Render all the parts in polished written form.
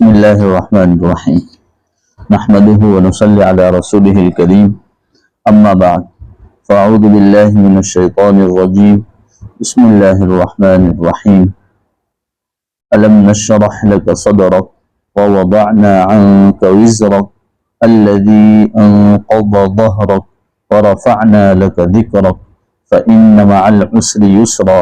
بسم الله الرحمن الرحيم نحمده ونصلي على رسوله الكريم أما بعد فأعوذ بالله من الشيطان الرجيم بسم الله الرحمن الرحيم ألم نشرح لك صدرك ووضعنا عنك وزرك الذي أنقض ظهرك ورفعنا لك ذكرك فإن مع العسر يسرا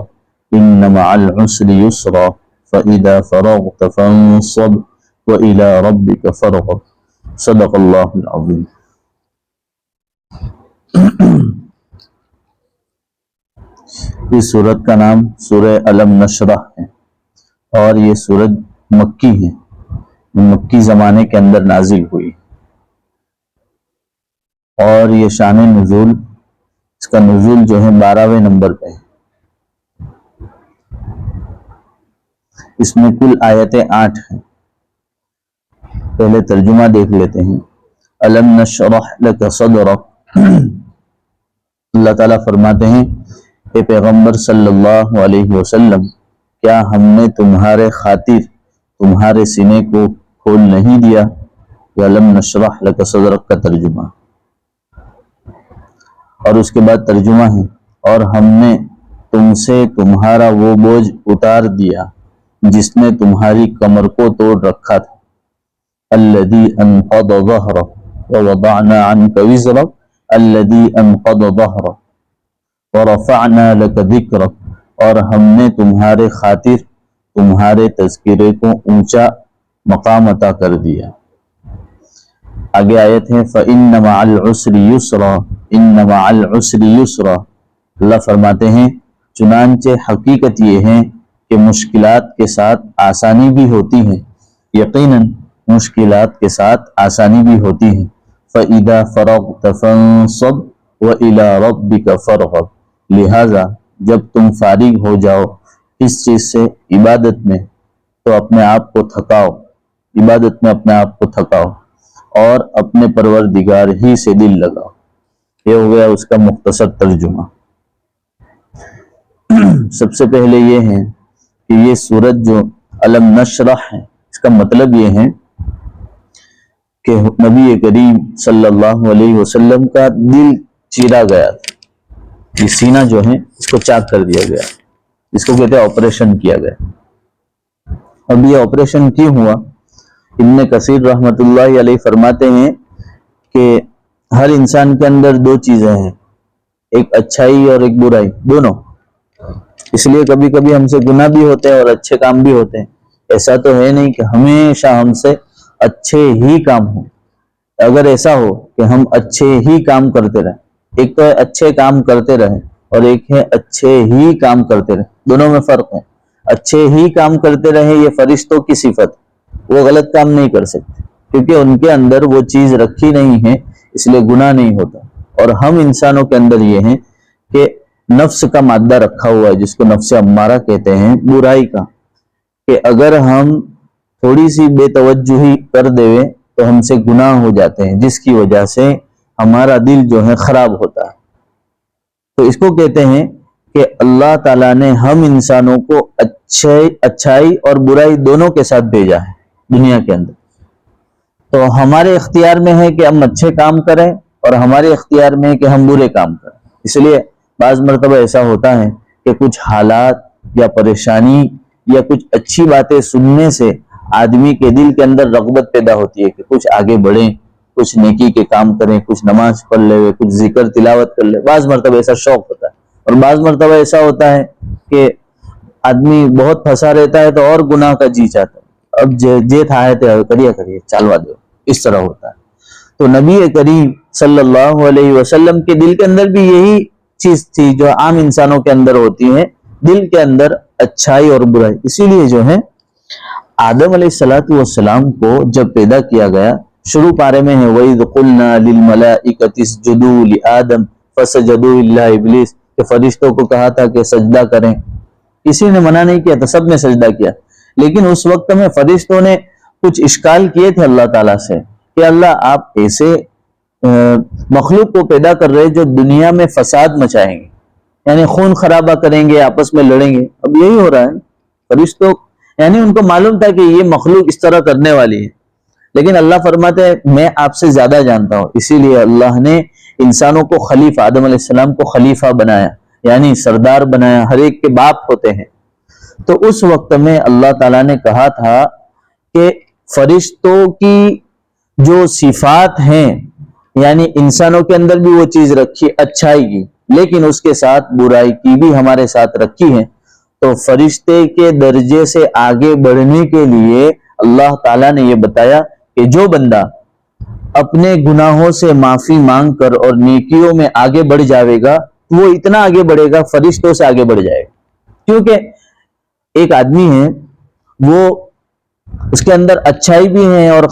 إن مع العسر يسرا فإذا فرغت فانصب وإلى ربك فارغب صدق اللہ العظیم۔ اس سورت کا نام سورہ علم نشرح ہے اور یہ سورت مکی ہے، مکی زمانے کے اندر نازل ہوئی اور یہ شان نزول، اس کا نزول جو ہے 12ویں نمبر پہ ہے۔ اس میں کل آیتیں 8 ہیں۔ پہلے ترجمہ دیکھ لیتے ہیں۔ علم نشرح لک صدرک، اللہ تعالیٰ فرماتے ہیں کہ پیغمبر صلی اللہ علیہ وسلم کیا ہم نے تمہارے خاطر تمہارے سینے کو کھول نہیں دیا؟ یہ علم نشرح لک صدرک کا ترجمہ، اور اس کے بعد ترجمہ ہے اور ہم نے تم سے تمہارا وہ بوجھ اتار دیا جس نے تمہاری کمر کو توڑ رکھا تھا۔ الذی انقض ظہرک ووضعنا عنک وزرک الذی انقض ظہرک ورفعنا لک ذکرک، اور ہم نے تمہارے خاطر تمہارے تذکرے کو اونچا مقام عطا کر دیا۔ آگے آیت ہے فإن مع العسر یسرا ان مع العسر یسرا، اللہ فرماتے ہیں چنانچہ حقیقت یہ ہے کہ مشکلات کے ساتھ آسانی بھی ہوتی ہے، یقیناً مشکلات کے ساتھ آسانی بھی ہوتی ہے۔ فَإِذَا فَرَغْتَ فَانصَبْ وَإِلَىٰ رَبِّكَ فَارْغَب، لہٰذا جب تم فارغ ہو جاؤ اس چیز سے عبادت میں تو اپنے آپ کو تھکاؤ، عبادت میں اپنے آپ کو تھکاؤ اور اپنے پروردگار ہی سے دل لگاؤ۔ یہ ہو گیا اس کا مختصر ترجمہ۔ سب سے پہلے یہ ہے کہ یہ سورت جو علم نشرح ہے، اس کا مطلب یہ ہے کہ نبی کریم صلی اللہ علیہ وسلم کا دل چیرا گیا تھا، یہ سینہ جو ہے اس کو چاک کر دیا گیا، جس کو کہتے ہیں آپریشن کیا گیا۔ اب یہ آپریشن کیوں ہوا؟ ابن کثیر رحمۃ اللہ علیہ فرماتے ہیں کہ ہر انسان کے اندر دو چیزیں ہیں، ایک اچھائی اور ایک برائی، دونوں۔ اس لیے کبھی کبھی ہم سے گناہ بھی ہوتے ہیں اور اچھے کام بھی ہوتے ہیں۔ ایسا تو ہے نہیں کہ ہمیشہ ہم سے اچھے ہی کام ہوں۔ اگر ایسا ہو کہ ہم اچھے ہی کام کرتے رہیں، ایک تو ہے اچھے کام کرتے رہیں اور ایک ہے اچھے ہی کام کرتے رہیں، دونوں میں فرق ہے۔ اچھے ہی کام کرتے رہیں یہ فرشتوں کی صفت، وہ غلط کام نہیں کر سکتے کیونکہ ان کے اندر وہ چیز رکھی نہیں ہے، اس لیے گناہ نہیں ہوتا۔ اور ہم انسانوں کے اندر یہ ہے کہ نفس کا مادہ رکھا ہوا ہے جس کو نفس امارہ کہتے ہیں، برائی کا، کہ اگر ہم تھوڑی سی بے توجہی کر دیں تو ہم سے گناہ ہو جاتے ہیں، جس کی وجہ سے ہمارا دل جو ہے خراب ہوتا ہے۔ تو اس کو کہتے ہیں کہ اللہ تعالیٰ نے ہم انسانوں کو اچھائی اور برائی دونوں کے ساتھ بھیجا ہے دنیا کے اندر۔ تو ہمارے اختیار میں ہے کہ ہم اچھے کام کریں اور ہمارے اختیار میں ہے کہ ہم برے کام کریں۔ اس لیے بعض مرتبہ ایسا ہوتا ہے کہ کچھ حالات یا پریشانی یا کچھ اچھی باتیں سننے سے آدمی کے دل کے اندر رغبت پیدا ہوتی ہے کہ کچھ آگے بڑھیں، کچھ نیکی کے کام کریں، کچھ نماز پڑھ لے، کچھ ذکر تلاوت کر لے۔ بعض مرتبہ ایسا شوق ہوتا ہے اور بعض مرتبہ ایسا ہوتا ہے کہ آدمی بہت پھنسا رہتا ہے تو اور گناہ کا جی چاہتا ہے، اب جے تھا ہے تو کریے چالوا دو، اس طرح ہوتا ہے۔ تو نبی کریم صلی اللہ علیہ وسلم کے دل کے اندر بھی یہی چیز تھی جو عام انسانوں کے اندر ہوتی ہے، دل کے اندر اچھائی اور برائی۔ اسی لیے جو ہے آدم علیہ السلام کو جب پیدا کیا گیا، شروع پارے میں ہے وَإِذْ قُلْنَا لِلْمَلَائِكَةِ اسْجُدُوا لِآدَمَ فَسَجَدُوا إِلَّا إِبْلِيسَ، کہ فرشتوں کو کہا تھا کہ سجدہ کریں، کسی نے منع نہیں کیا تھا، سب نے سجدہ کیا۔ لیکن اس وقت میں فرشتوں نے کچھ اشکال کیے تھے اللہ تعالیٰ سے کہ اللہ آپ ایسے مخلوق کو پیدا کر رہے جو دنیا میں فساد مچائیں گے، یعنی خون خرابہ کریں گے، آپس میں لڑیں گے۔ اب یہی ہو رہا ہے، فرشتوں یعنی ان کو معلوم تھا کہ یہ مخلوق اس طرح کرنے والی ہے، لیکن اللہ فرماتے ہیں میں آپ سے زیادہ جانتا ہوں، اسی لیے اللہ نے انسانوں کو خلیفہ، آدم علیہ السلام کو خلیفہ بنایا، یعنی سردار بنایا، ہر ایک کے باپ ہوتے ہیں۔ تو اس وقت میں اللہ تعالیٰ نے کہا تھا کہ فرشتوں کی جو صفات ہیں، یعنی انسانوں کے اندر بھی وہ چیز رکھی اچھائی کی، لیکن اس کے ساتھ برائی کی بھی ہمارے ساتھ رکھی ہے۔ تو فرشتے کے درجے سے آگے بڑھنے کے لیے اللہ تعالیٰ نے یہ بتایا کہ جو بندہ اپنے گناہوں سے معافی مانگ کر اور نیکیوں میں آگے بڑھ جاوے گا، وہ اتنا آگے بڑھے گا، فرشتوں سے آگے بڑھ جائے گا۔ کیونکہ ایک آدمی ہے، وہ اس کے اندر اچھائی بھی ہے اور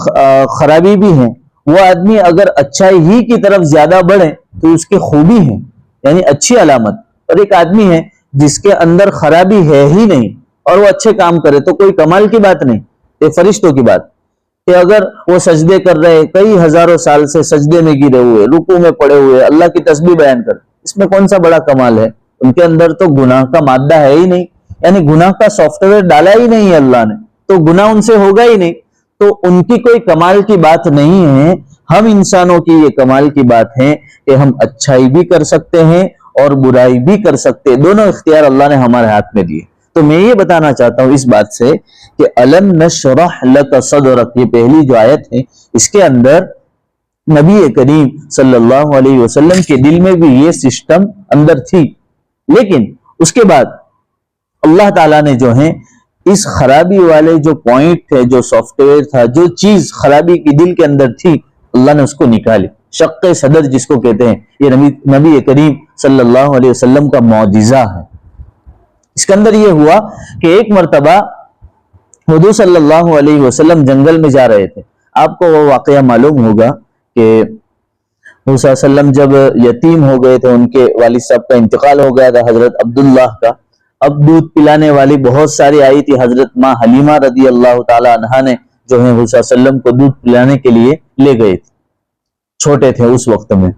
خرابی بھی ہے، وہ آدمی اگر اچھائی ہی کی طرف زیادہ بڑھے تو اس کی خوبی ہے، یعنی اچھی علامت۔ اور ایک آدمی ہے جس کے اندر خرابی ہے ہی نہیں اور وہ اچھے کام کرے تو کوئی کمال کی بات نہیں، یہ فرشتوں کی بات کہ اگر وہ سجدے کر رہے، کئی ہزاروں سال سے سجدے میں گرے ہوئے، رکوع میں پڑے ہوئے، اللہ کی تسبیح بیان کر، اس میں کون سا بڑا کمال ہے؟ ان کے اندر تو گناہ کا مادہ ہے ہی نہیں، یعنی گناہ کا سافٹ ویئر ڈالا ہی نہیں ہے اللہ نے، تو گناہ ان سے ہوگا ہی نہیں، تو ان کی کوئی کمال کی بات نہیں ہے۔ ہم انسانوں کی یہ کمال کی بات ہے کہ ہم اچھائی بھی کر سکتے ہیں اور برائی بھی کر سکتے ہیں، دونوں اختیار اللہ نے ہمارے ہاتھ میں دیے۔ تو میں یہ بتانا چاہتا ہوں اس بات سے کہ الم نشرح لک صدرک، یہ پہلی جو آیت ہے، اس کے اندر نبی کریم صلی اللہ علیہ وسلم کے دل میں بھی یہ سسٹم اندر تھی، لیکن اس کے بعد اللہ تعالیٰ نے جو ہے اس خرابی والے جو پوائنٹ تھے، جو سافٹ ویئر تھا، جو چیز خرابی کی دل کے اندر تھی، اللہ نے اس کو نکالی۔ شق صدر جس کو کہتے ہیں، یہ نبی کریم صلی اللہ علیہ وسلم کا معجزہ ہے۔ اس کے اندر یہ ہوا کہ ایک مرتبہ حضور صلی اللہ علیہ وسلم جنگل میں جا رہے تھے۔ آپ کو وہ واقعہ معلوم ہوگا کہ حضور صلی اللہ علیہ وسلم جب یتیم ہو گئے تھے، ان کے والد صاحب کا انتقال ہو گیا تھا، حضرت عبداللہ کا، اب دودھ پلانے والی بہت ساری آئی تھی، حضرت ماں حلیمہ رضی اللہ تعالی عنہا نے جو ہے حضور صلی اللہ علیہ وسلم کو دودھ پلانے کے لیے لے گئے تھے، چھوٹے تھے اس وقت میں،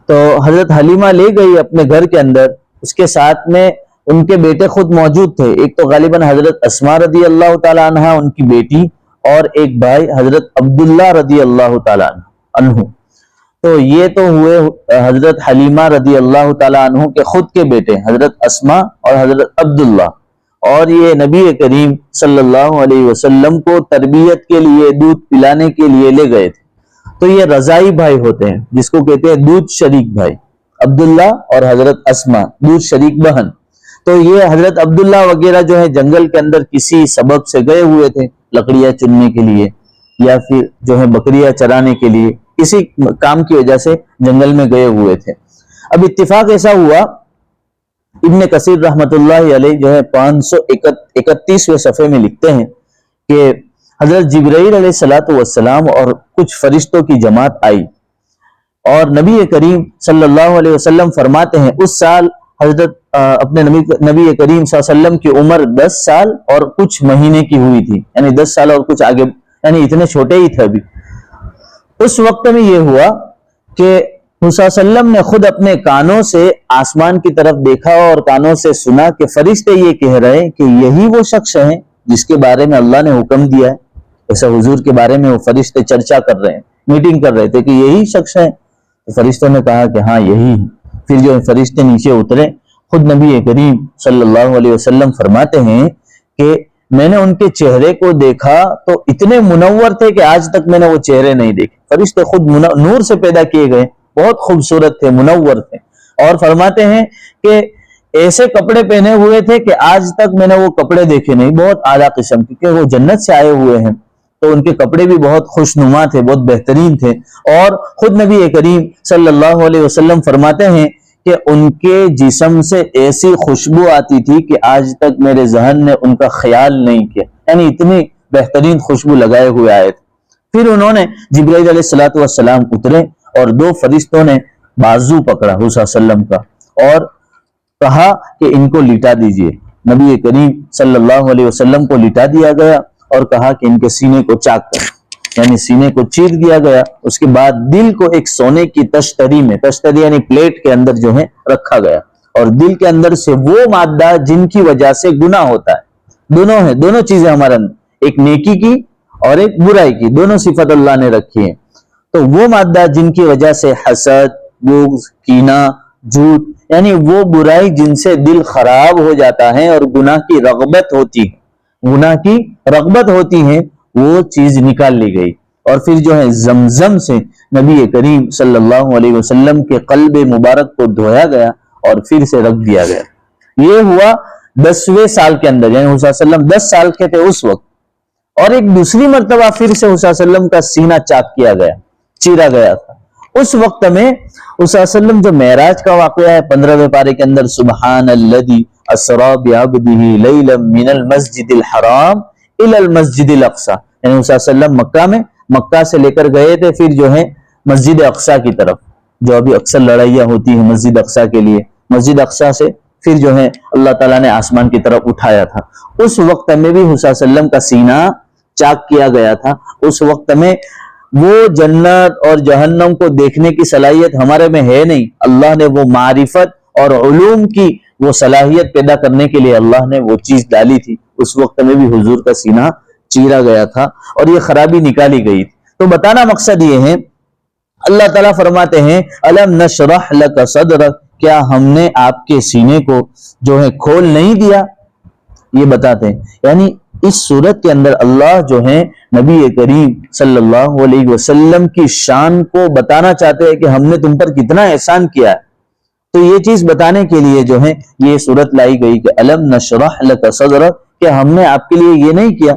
تو حضرت حلیمہ لے گئی اپنے گھر کے اندر، اس کے ساتھ میں ان کے بیٹے خود موجود تھے، ایک تو غالباً حضرت اسماء رضی اللہ تعالی عنہا ان کی بیٹی، اور ایک بھائی حضرت عبداللہ رضی اللہ تعالی عنہ۔ تو یہ تو ہوئے حضرت حلیمہ رضی اللہ تعالی عنہ کے خود کے بیٹے حضرت اسماء اور حضرت عبداللہ، اور یہ نبی کریم صلی اللہ علیہ وسلم کو تربیت کے لیے، دودھ پلانے کے لیے لے گئے تھے۔ تو یہ رضائی بھائی ہوتے ہیں، جس کو کہتے ہیں دودھ شریک بھائی، عبداللہ اور حضرت اسماء دودھ شریک بہن۔ تو یہ حضرت عبداللہ وغیرہ جو ہے جنگل کے اندر کسی سبب سے گئے ہوئے تھے، لکڑیاں چننے کے لیے یا پھر جو ہے بکریاں چرانے کے لیے، کسی کام کی وجہ سے جنگل میں گئے ہوئے تھے۔ اب اتفاق ایسا ہوا، ابن کثیر رحمت اللہ علیہ جو ہے 531ویں صفحے میں لکھتے ہیں کہ حضرت جبرائیل علیہ السلام اور کچھ فرشتوں کی جماعت آئی، اور نبی کریم صلی اللہ علیہ وسلم فرماتے ہیں اس سال حضرت اپنے نبی کریم صلی اللہ علیہ وسلم کی عمر 10 سال اور کچھ مہینے کی ہوئی تھی، یعنی 10 سال اور کچھ آگے، یعنی اتنے چھوٹے ہی تھے ابھی۔ اس وقت میں یہ ہوا کہ حضور صلی اللہ علیہ وسلم نے خود اپنے کانوں سے آسمان کی طرف دیکھا اور کانوں سے سنا کہ فرشتے یہ کہہ رہے ہیں کہ یہی وہ شخص ہیں جس کے بارے میں اللہ نے حکم دیا ہے۔ ایسا حضور کے بارے میں وہ فرشتے چرچا کر رہے ہیں، میٹنگ کر رہے تھے کہ یہی شخص ہے۔ فرشتوں نے کہا کہ ہاں یہی ہے۔ پھر جو فرشتے نیچے اترے، خود نبی کریم صلی اللہ علیہ وسلم فرماتے ہیں کہ میں نے ان کے چہرے کو دیکھا تو اتنے منور تھے کہ آج تک میں نے وہ چہرے نہیں دیکھے۔ فرشتے خود نور سے پیدا کیے گئے، بہت خوبصورت تھے، منور تھے، اور فرماتے ہیں کہ ایسے کپڑے پہنے ہوئے تھے کہ آج تک میں نے وہ کپڑے دیکھے نہیں، بہت اعلیٰ قسم کے، کہ وہ جنت سے آئے ہوئے ہیں، تو ان کے کپڑے بھی بہت خوشنما تھے، بہت بہترین تھے۔ اور خود نبی کریم صلی اللہ علیہ وسلم فرماتے ہیں کہ ان کے جسم سے ایسی خوشبو آتی تھی کہ آج تک میرے ذہن نے ان کا خیال نہیں کیا، یعنی اتنی بہترین خوشبو لگائے ہوئے آئے تھے۔ پھر انہوں نے جبرائیل علیہ السلام اترے اور دو فرشتوں نے بازو پکڑا حضور صلی اللہ علیہ وسلم کا اور کہا کہ ان کو لٹا دیجئے۔ نبی کریم صلی اللہ علیہ وسلم کو لٹا دیا گیا اور کہا کہ ان کے سینے کو چاک کر، یعنی سینے کو چیر دیا گیا۔ اس کے بعد دل کو ایک سونے کی تشتری میں، تشتری یعنی پلیٹ کے اندر جو ہے رکھا گیا، اور دل کے اندر سے وہ مادہ جن کی وجہ سے گناہ ہوتا ہے، دونوں ہیں, دونوں چیزیں ہمارے اندر, ایک نیکی کی اور ایک برائی کی, دونوں صفت اللہ نے رکھی ہیں. تو وہ مادہ جن کی وجہ سے حسد, بغض, کینہ, جھوٹ, یعنی وہ برائی جن سے دل خراب ہو جاتا ہے اور گناہ کی رغبت ہوتی ہے, گناہ کی رغبت ہوتی ہے, وہ چیز نکال لی گئی. اور پھر جو ہے زمزم سے نبی کریم صلی اللہ علیہ وسلم کے قلب مبارک کو دھویا گیا اور پھر سے رکھ دیا گیا. یہ ہوا 10ویں سال کے اندر, یعنی حضور صلی اللہ علیہ وسلم 10 سال کے تھے اس وقت. اور ایک دوسری مرتبہ پھر سے حضور صلی اللہ علیہ وسلم کا سینہ چاک کیا گیا, چیرا گیا تھا. اس وقت میں حضور صلی اللہ علیہ وسلم جو معراج کا واقعہ ہے 15ویں پارے کے اندر, سبحان الذی اسری بعبدہ لیلا من المسجد الحرام الی المسجد الاقصی, یعنی حضور صلی اللہ علیہ وسلم مکہ سے لے کر گئے تھے پھر جو ہے مسجد اقصی کی طرف, جو ابھی اکثر لڑائیاں ہوتی ہیں مسجد اقصی کے لیے, مسجد اقصی سے پھر جو ہے اللہ تعالیٰ نے آسمان کی طرف اٹھایا تھا. اس وقت میں بھی حضور صلی اللہ علیہ وسلم کا سینہ چاک کیا گیا تھا. اس وقت میں وہ جنت اور جہنم کو دیکھنے کی صلاحیت ہمارے میں ہے نہیں, اللہ نے وہ معرفت اور علوم کی وہ صلاحیت پیدا کرنے کے لیے اللہ نے وہ چیز ڈالی تھی. اس وقت میں بھی حضور کا سینہ چیرا گیا تھا اور یہ خرابی نکالی گئی تھی. تو بتانا مقصد یہ ہے, اللہ تعالیٰ فرماتے ہیں الم نشرح لک صدرک, کیا ہم نے آپ کے سینے کو جو ہے کھول نہیں دیا, یہ بتاتے ہیں. یعنی اس صورت کے اندر اللہ جو ہے نبی کریم صلی اللہ علیہ وسلم کی شان کو بتانا چاہتے ہیں کہ ہم نے تم پر کتنا احسان کیا ہے. تو یہ چیز بتانے کے لیے جو ہے یہ صورت لائی گئی کہ الم نشرح لک صدرک, کہ ہم نے آپ کے لیے یہ نہیں کیا.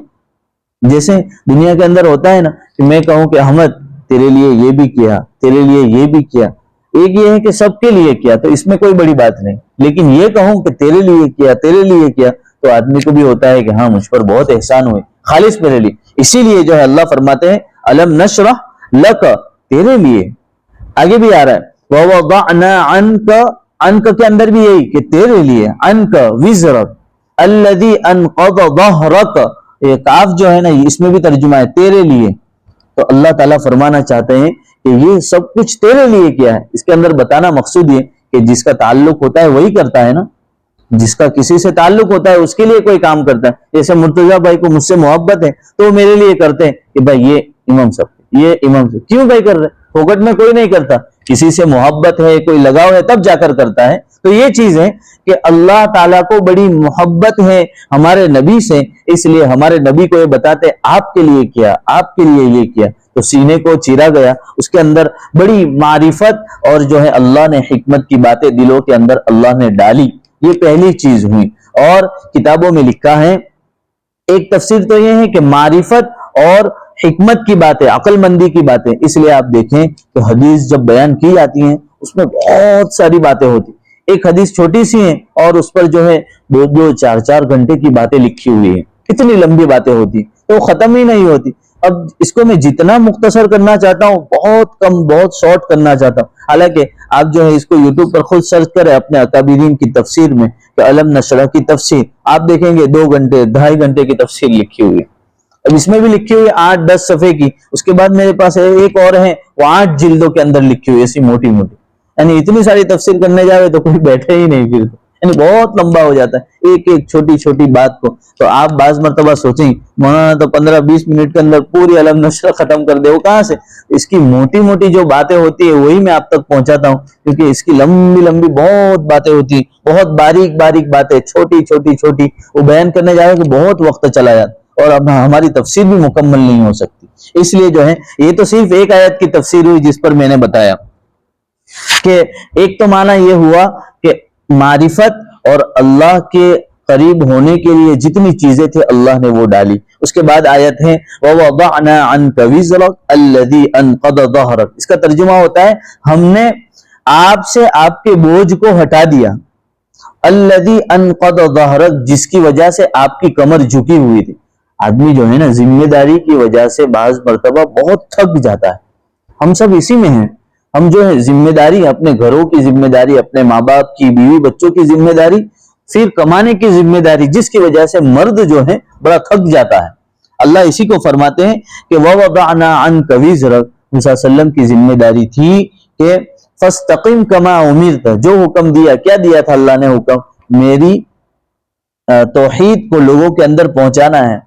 جیسے دنیا کے اندر ہوتا ہے نا کہ میں کہوں کہ احمد تیرے لیے یہ بھی کیا, تیرے لیے یہ بھی کیا, ایک یہ ہے کہ سب کے لیے کیا تو اس میں کوئی بڑی بات نہیں, لیکن یہ کہوں کہ تیرے لیے کیا, تیرے لیے کیا, تو آدمی کو بھی ہوتا ہے کہ ہاں مجھ پر بہت احسان ہوئے خالص میرے لیے. اسی لیے جو ہے اللہ فرماتے ہیں الم نشرح لک, تیرے لیے. آگے بھی آ رہا ہے ووضعنا عنک, عنک کے اندر بھی یہی کہ تیرے لیے, عنک وزرک الذی انقض ظہرک, یہ کاف جو ہے نا اس میں بھی ترجمہ ہے تیرے لیے. تو اللہ تعالیٰ فرمانا چاہتے ہیں کہ یہ سب کچھ تیرے لیے کیا ہے. اس کے اندر بتانا مقصود یہ کہ جس کا تعلق ہوتا ہے وہی کرتا ہے نا, جس کا کسی سے تعلق ہوتا ہے اس کے لیے کوئی کام کرتا ہے. جیسے مرتضیٰ بھائی کو مجھ سے محبت ہے تو وہ میرے لیے کرتے ہیں کہ بھائی یہ امام صاحب, یہ امام صاحب, کیوں بھائی کر رہے, پھوکٹ میں کوئی نہیں کرتا, کسی سے محبت ہے کوئی لگاؤ ہے تب جا کر کرتا ہے. تو یہ چیز ہے کہ اللہ تعالیٰ کو بڑی محبت ہے ہمارے نبی سے, اس لیے ہمارے نبی کو یہ بتاتے آپ کے لیے کیا, آپ کے لیے یہ کیا. تو سینے کو چیرا گیا, اس کے اندر بڑی معرفت اور جو ہے اللہ نے حکمت کی باتیں دلوں کے اندر اللہ نے ڈالی. یہ پہلی چیز ہوئی. اور کتابوں میں لکھا ہے, ایک تفسیر تو یہ ہے کہ معرفت اور حکمت کی باتیں, عقل مندی کی باتیں. اس لیے آپ دیکھیں کہ حدیث جب بیان کی جاتی ہیں اس میں بہت ساری باتیں ہوتی. ایک حدیث چھوٹی سی ہے اور اس پر جو ہے 2-4 گھنٹے کی باتیں لکھی ہوئی ہیں. کتنی لمبی باتیں ہوتی تو وہ ختم ہی نہیں ہوتی. اب اس کو میں جتنا مختصر کرنا چاہتا ہوں بہت کم, بہت شارٹ کرنا چاہتا ہوں. حالانکہ آپ جو ہے اس کو یوٹیوب پر خود سرچ کریں اپنے اکابرین کی تفسیر میں کہ الم نشرح کی تفسیر, آپ دیکھیں گے 2 گھنٹے 2.5 گھنٹے کی تفسیر لکھی ہوئی ہے. اب اس میں بھی لکھی ہوئی 8-10 صفحے کی. اس کے بعد میرے پاس ایک اور ہے وہ 8 جلدوں کے اندر لکھی ہوئی ایسی موٹی موٹی. یعنی اتنی ساری تفسیر کرنے جاوے تو کوئی بیٹھے ہی نہیں, پھر یعنی بہت لمبا ہو جاتا ہے ایک ایک چھوٹی چھوٹی بات کو. تو آپ بعض مرتبہ سوچیں مولانا تو 15-20 منٹ کے اندر پوری الم نشرح ختم کر دے, وہ کہاں سے. اس کی موٹی موٹی جو باتیں ہوتی ہے وہی میں آپ تک پہنچاتا ہوں, کیونکہ اس کی لمبی لمبی بہت باتیں ہوتی, بہت باریک باریک باتیں چھوٹی چھوٹی چھوٹی, وہ بیان کرنے جائے کہ بہت وقت چلا جاتا اور اب ہماری تفسیر بھی مکمل نہیں ہو سکتی. اس لیے جو ہے یہ تو صرف ایک آیت کی تفسیر ہوئی جس پر میں نے بتایا کہ ایک تو معنی یہ ہوا کہ معرفت اور اللہ کے قریب ہونے کے لیے جتنی چیزیں تھے اللہ نے وہ ڈالی. اس کے بعد آیت ہے وَوَضَعْنَا عَنْكَ وِزْرَكَ الَّذِي أَنْقَضَ ظَهْرَكَ, اس کا ترجمہ ہوتا ہے ہم نے آپ سے آپ کے بوجھ کو ہٹا دیا. الَّذِي أَنْقَضَ ظَهْرَكَ, جس کی وجہ سے آپ کی کمر جھکی ہوئی تھی. آدمی جو ہے نا ذمہ داری کی وجہ سے بعض مرتبہ بہت تھک جاتا ہے. ہم سب اسی میں ہیں. ہم جو ہے ذمہ داری, اپنے گھروں کی ذمہ داری, اپنے ماں باپ کی, بیوی بچوں کی ذمہ داری, پھر کمانے کی ذمہ داری, جس کی وجہ سے مرد جو ہے بڑا تھک جاتا ہے. اللہ اسی کو فرماتے ہیں کہ وَوَضَعْنَا عَنْكَ وِزْرَكَ, موسیٰ صلی اللہ علیہ وسلم کی ذمہ داری تھی کہ فَاسْتَقِمْ كَمَا أُمِرْتَ, جو حکم دیا, کیا دیا تھا اللہ نے حکم, میری توحید کو لوگوں کے اندر پہنچانا ہے،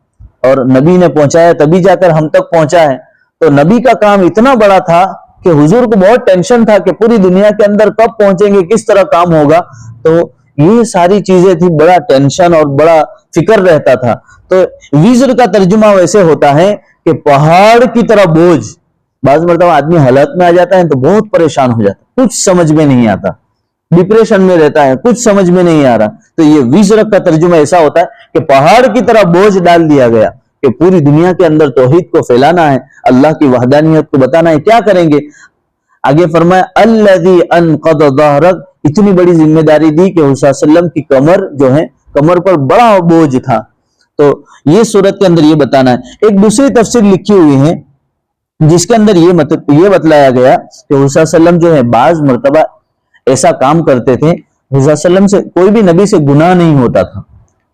اور نبی نے پہنچایا تبھی جا کر ہم تک پہنچا ہے. تو نبی کا کام اتنا بڑا تھا کہ حضور کو بہت ٹینشن تھا کہ پوری دنیا کے اندر کب پہنچیں گے، کس طرح کام ہوگا. تو یہ ساری چیزیں تھی، بڑا ٹینشن اور بڑا فکر رہتا تھا. تو وزر کا ترجمہ ویسے ہوتا ہے کہ پہاڑ کی طرح بوجھ. بعض مرتبہ آدمی حالت میں آ جاتا ہے تو بہت پریشان ہو جاتا ہے، کچھ سمجھ میں نہیں آتا، ڈپریشن میں رہتا ہے، کچھ سمجھ میں نہیں آ رہا. تو یہ وزر کا ترجمہ ایسا ہوتا ہے کہ پہاڑ کی طرح بوجھ ڈال دیا گیا کہ پوری دنیا کے اندر توحید کو پھیلانا ہے، اللہ کی وحدانیت کو بتانا ہے. کیا کریں گے؟ آگے فرمایا الذی انقض ظہرک، اتنی بڑی ذمہ داری دی کہ حضور صلی اللہ علیہ وسلم کی کمر جو ہے، کمر پر بڑا بوجھ تھا. تو یہ صورت کے اندر یہ بتانا ہے. ایک دوسری تفسیر لکھی ہوئی ہے جس کے اندر یہ بتلایا گیا کہ حضور صلی اللہ علیہ وسلم جو ہے بعض مرتبہ ایسا کام کرتے تھے. حضور صلی اللہ علیہ وسلم سے کوئی بھی نبی سے گناہ نہیں ہوتا تھا،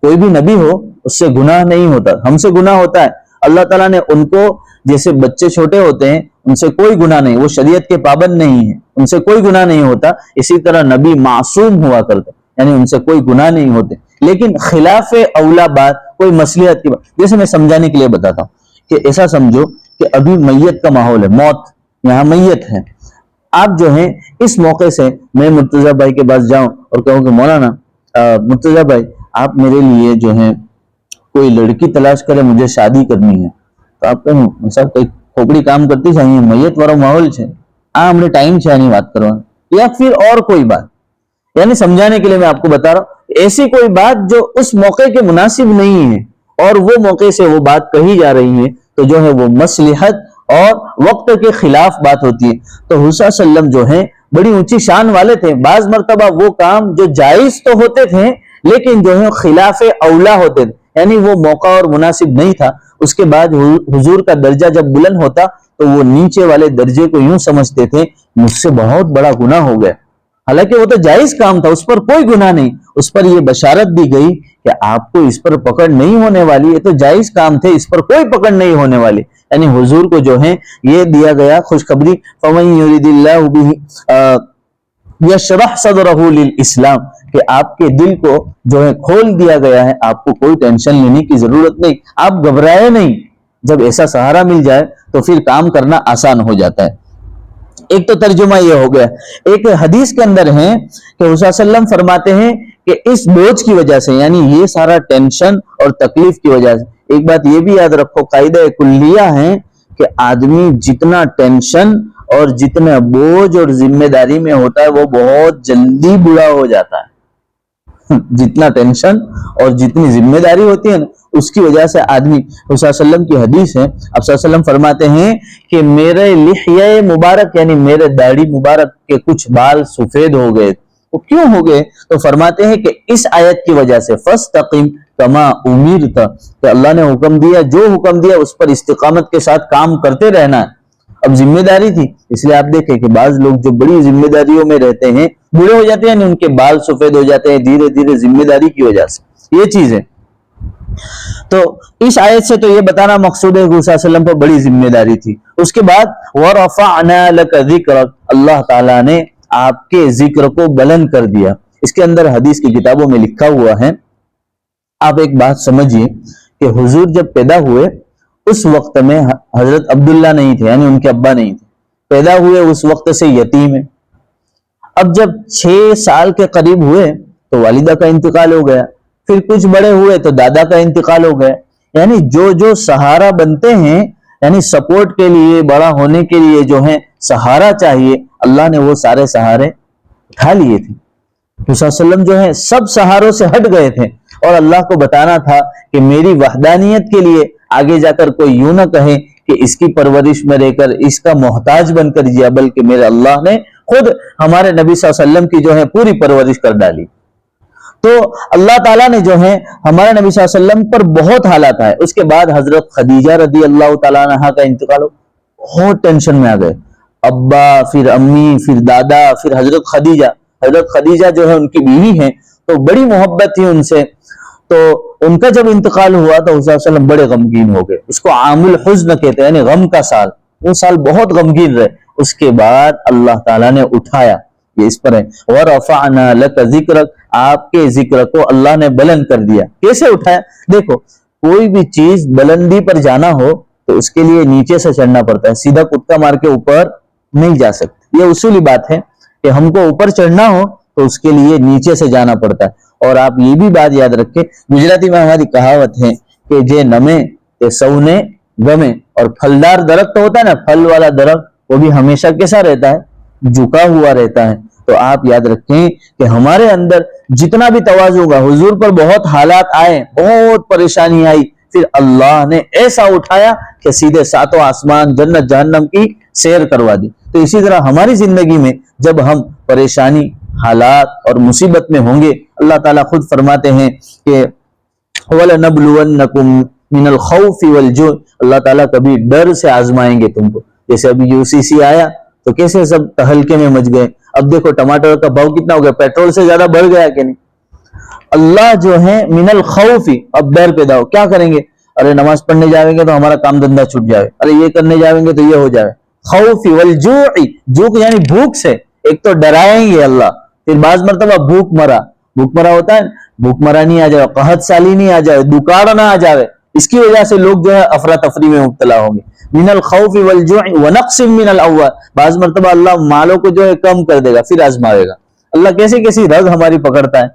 کوئی بھی نبی ہو اس سے گناہ نہیں ہوتا. ہم سے گناہ ہوتا ہے، اللہ تعالیٰ نے ان کو، جیسے بچے چھوٹے ہوتے ہیں ان سے کوئی گناہ نہیں، وہ شریعت کے پابند نہیں ہے، ان سے کوئی گناہ نہیں ہوتا. اسی طرح نبی معصوم ہوا کرتے، یعنی ان سے کوئی گناہ نہیں ہوتے. لیکن خلاف اولا بات، کوئی مصلحت کی بات، جیسے میں سمجھانے کے لیے بتاتا ہوں کہ ایسا سمجھو کہ ابھی میت کا ماحول ہے، موت، یہاں میت ہے. آپ جو ہیں اس موقع سے میں مرتضیٰ بھائی کے پاس جاؤں اور کہوں کہ مولانا مرتضیٰ بھائی آپ میرے لیے جو ہے کوئی لڑکی تلاش کرے، مجھے شادی کرنی ہے. تو آپ کہیں صاحب کوئی کھوپڑی کام کرتی چاہیے، میت والا ماحول ہے، ہم نے ٹائم سے نہیں بات کروا، یا پھر اور کوئی بات. یعنی سمجھانے کے لیے میں آپ کو بتا رہا ہوں، ایسی کوئی بات جو اس موقع کے مناسب نہیں ہے اور وہ موقع سے وہ بات کہی جا رہی ہے، تو جو ہے وہ مصلحت اور وقت کے خلاف بات ہوتی ہے. تو حضور صلی اللہ علیہ وسلم جو ہے بڑی اونچی شان والے تھے. بعض مرتبہ وہ کام جو جائز تو ہوتے تھے لیکن جو ہے خلاف اولا ہوتے تھے، یعنی وہ موقع اور مناسب نہیں تھا. اس کے بعد حضور کا درجہ جب بلند ہوتا تو وہ نیچے والے درجے کو یوں سمجھتے تھے مجھ سے بہت بڑا گناہ ہو گیا، حالانکہ وہ تو جائز کام تھا، اس پر کوئی گناہ نہیں. اس پر یہ بشارت دی گئی کہ آپ کو اس پر پکڑ نہیں ہونے والی، یہ تو جائز کام تھے، اس پر کوئی پکڑ نہیں ہونے والی. یعنی حضور کو جو ہے یہ دیا گیا خوشخبری، فَمَن يُرِدِ اللَّهُ بِهِ يَشْرَحْ صَدْرَهُ لِلْإِسْلَامِ، کہ آپ کے دل کو جو ہے کھول دیا گیا ہے، آپ کو کوئی ٹینشن لینے کی ضرورت نہیں، آپ گھبرائے نہیں. جب ایسا سہارا مل جائے تو پھر کام کرنا آسان ہو جاتا ہے. ایک تو ترجمہ یہ ہو گیا. ایک حدیث کے اندر ہے کہ حضور صلی اللہ علیہ وسلم فرماتے ہیں کہ اس بوجھ کی وجہ سے، یعنی یہ سارا ٹینشن اور تکلیف کی وجہ سے، ایک بات یہ بھی یاد رکھو، قاعدہ کلیہ ہے کہ آدمی جتنا ٹینشن اور جتنا بوجھ اور ذمہ داری میں ہوتا ہے وہ بہت جلدی بوڑھا ہو جاتا ہے. جتنا ٹینشن اور جتنی ذمہ داری ہوتی ہے نا، اس کی وجہ سے آدمی، صلی اللہ علیہ وسلم کی حدیث ہے، اب صلی اللہ علیہ وسلم فرماتے ہیں کہ میرے لحیہ مبارک، یعنی میرے داڑھی مبارک کے کچھ بال سفید ہو گئے. وہ کیوں ہو گئے؟ تو فرماتے ہیں کہ اس آیت کی وجہ سے فَاسْتَقِمْ كَمَا أُمِرْتَ، کہ اللہ نے حکم دیا، جو حکم دیا اس پر استقامت کے ساتھ کام کرتے رہنا ہے. اب ذمہ داری تھی، اس لیے آپ دیکھیں کہ بعض لوگ جو بڑی ذمہ داریوں میں رہتے ہیں بوڑھے ہو جاتے ہیں، ان کے بال سفید ہو جاتے ہیں دھیرے دھیرے ذمہ داری کی وجہ سے. یہ چیز ہے. تو اس آیت سے تو یہ بتانا مقصود ہے کہ صلی اللہ علیہ وسلم پر بڑی ذمہ داری تھی. اس کے بعد وَرَفَعْنَا لَكَ ذِكْرَكَ، اللہ تعالیٰ نے آپ کے ذکر کو بلند کر دیا. اس کے اندر حدیث کی کتابوں میں لکھا ہوا ہے، آپ ایک بات سمجھیے کہ حضور جب پیدا ہوئے اس وقت میں حضرت عبداللہ نہیں تھے، یعنی ان کے ابا نہیں تھے. پیدا ہوئے اس وقت سے یتیم ہے. اب جب 6 سال کے قریب ہوئے تو والدہ کا انتقال ہو گیا، پھر کچھ بڑے ہوئے تو دادا کا انتقال ہو گیا. یعنی جو سہارا بنتے ہیں، یعنی سپورٹ کے لیے، بڑا ہونے کے لیے جو ہے سہارا چاہیے، اللہ نے وہ سارے سہارے اٹھا لیے تھے. صلی اللہ علیہ وسلم جو ہے سب سہاروں سے ہٹ گئے تھے، اور اللہ کو بتانا تھا کہ میری وحدانیت کے لیے آگے جا کر کوئی یوں نہ کہے کہ اس کی پرورش میں رہ کر اس کا محتاج بن کر جیا، بلکہ میرے اللہ نے خود ہمارے نبی صلی اللہ علیہ وسلم کی جو ہے پوری پرورش کر ڈالی. تو اللہ تعالیٰ نے جو ہے ہمارے نبی صلی اللہ علیہ وسلم پر بہت حالات آئے. اس کے بعد حضرت خدیجہ رضی اللہ تعالیٰ عنہا کا انتقال ہو، بہت ٹینشن میں آ گئے. ابا، پھر امی، پھر دادا، پھر حضرت خدیجہ. حضرت خدیجہ جو ہے ان کی بیوی ہیں تو بڑی محبت تھی ان سے. تو ان کا جب انتقال ہوا تو حضرت صلی اللہ علیہ وسلم بڑے غمگین ہو گئے. اس کو عام الحزن کہتے ہیں، یعنی غم کا سال. وہ سال بہت غمگین رہے. اس کے بعد اللہ تعالیٰ نے اٹھایا، یہ اس پر ہے. وَرَفَعْنَا لَكَ ذِكْرَكَ, آپ کے ذکر کو اللہ نے بلند کر دیا. کیسے اٹھایا؟ دیکھو کوئی بھی چیز بلندی پر جانا ہو تو اس کے لیے نیچے سے چڑھنا پڑتا ہے, سیدھا کتا مار کے اوپر نہیں جا سکتے. یہ اصولی بات ہے کہ ہم کو اوپر چڑھنا ہو تو اس کے لیے نیچے سے جانا پڑتا ہے. اور آپ یہ بھی بات یاد رکھیں, گجراتی میں ہماری کہاوت ہے کہ جے نمے تے سونے گمے, اور پھلدار درخت ہوتا ہے نا, پھل والا درخت, وہ بھی ہمیشہ کیسا رہتا ہے؟ جھکا ہوا رہتا ہے. تو آپ یاد رکھیں کہ ہمارے اندر جتنا بھی تواضع ہوگا, حضور پر بہت حالات آئے, بہت پریشانی آئی, پھر اللہ نے ایسا اٹھایا کہ سیدھے ساتوں آسمان جنت جہنم کی سیر کروا دی. تو اسی طرح ہماری زندگی میں جب ہم پریشانی, حالات اور مصیبت میں ہوں گے, اللہ تعالیٰ خود فرماتے ہیں کہ وَلَنَبْلُوَنَّكُمْ مِنَ الْخَوْفِ وَالْجُوعِ, اللہ تعالیٰ کبھی ڈر سے آزمائیں گے تم کو. جیسے ابھی UCC آیا تو کیسے سب تہلکے میں مچ گئے. اب دیکھو ٹماٹر کا بھاؤ کتنا ہو گیا, پیٹرول سے زیادہ بڑھ گیا کہ نہیں. اللہ جو ہے من الخوف, اب ڈر پیدا ہو, کیا کریں گے؟ ارے نماز پڑھنے جائیں گے تو ہمارا کام دھندا چھوٹ جائے, ارے یہ کرنے جائیں گے تو یہ ہو جائے. خوف والجوع, جوع یعنی بھوک سے. ایک تو ڈرائیں گے اللہ, پھر بعض مرتبہ بھوک مرا, بھوک مرا ہوتا ہے, بھوک مرا نہیں آ جائے, قحط سالی نہیں آ جائے, دکاڑ نہ آ جائے, اس کی وجہ سے لوگ جو ہے افراتفری میں مبتلا ہوں گے. من الخوف والجوع ونقص من الاموال, بعض مرتبہ اللہ مالوں کو جو ہے کم کر دے گا, پھر آزمائے گا. اللہ کیسی کیسی رگ ہماری پکڑتا ہے.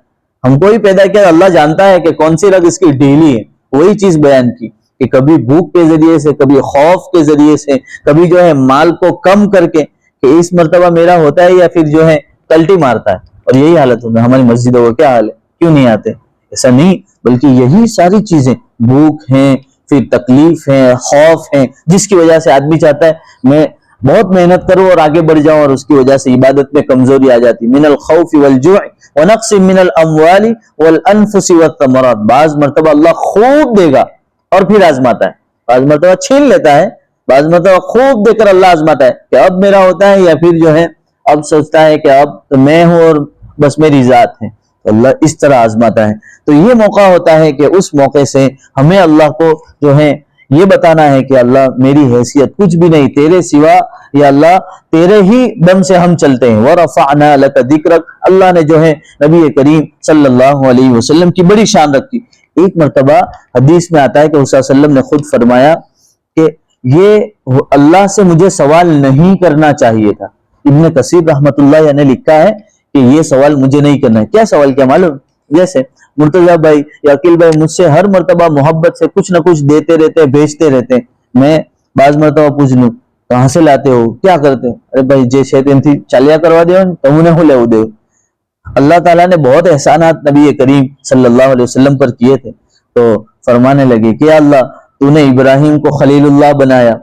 ہم کو ہی پیدا کیا, اللہ جانتا ہے کہ کون سی رگ اس کی ڈھیلی ہے. وہی چیز بیان کی کہ کبھی بھوک کے ذریعے سے, کبھی خوف کے ذریعے سے, کبھی جو ہے مال کو کم کر کے کہ اس مرتبہ میرا ہوتا ہے, یا پھر جو ہے کلٹی مارتا ہے. اور یہی حالت ہوتا ہے ہماری مسجدوں کا. کیا حال ہے, کیوں نہیں آتے؟ ایسا نہیں, بلکہ یہی ساری چیزیں, بھوک ہیں, پھر تکلیف ہے, خوف ہے, جس کی وجہ سے آدمی چاہتا ہے میں بہت محنت کروں اور آگے بڑھ جاؤں, اور اس کی وجہ سے عبادت میں کمزوری آ جاتی. من الخوف والجوع ونقص من الاموال والانفس والثمرات, بعض مرتبہ اللہ خوب دے گا اور پھر آزماتا ہے, بعض مرتبہ چھین لیتا ہے, بعض مرتبہ خوب دے کر اللہ آزماتا ہے کہ اب میرا ہوتا ہے, یا پھر جو ہے اب سوچتا ہے کہ اب تو میں ہوں اور بس میری ذات ہے. اللہ اس طرح آزماتا ہے. تو یہ موقع ہوتا ہے کہ اس موقع سے ہمیں اللہ کو جو ہے یہ بتانا ہے کہ اللہ میری حیثیت کچھ بھی نہیں تیرے سوا, یا اللہ تیرے ہی دم سے ہم چلتے ہیں. وَرَفَعْنَا لَكَ ذِكْرَكَ, اللہ نے جو ہے نبی کریم صلی اللہ علیہ وسلم کی بڑی شان رکھی. ایک مرتبہ حدیث میں آتا ہے کہ حضور صلی اللہ علیہ وسلم نے خود فرمایا کہ یہ اللہ سے مجھے سوال نہیں کرنا چاہیے تھا. ابن کثیر رحمۃ اللہ علیہ نے لکھا ہے کہ یہ سوال مجھے نہیں کرنا ہے. کیا سوال کیا معلوم؟ جیسے مرتضیٰ بھائی یا عقیل بھائی مجھ سے ہر مرتبہ محبت سے کچھ نہ کچھ دیتے رہتے, بھیجتے رہتے, میں بعض مرتبہ پوچھ لوں کہاں سے لاتے ہو, کیا کرتے ہو؟ ارے بھائی جے شیطان تھی چالیا کروا دے تم نے ہو لے دے. اللہ تعالیٰ نے بہت احسانات نبی کریم صلی اللہ علیہ وسلم پر کیے تھے. تو فرمانے لگے کہ اللہ تو نے ابراہیم کو خلیل اللہ بنایا,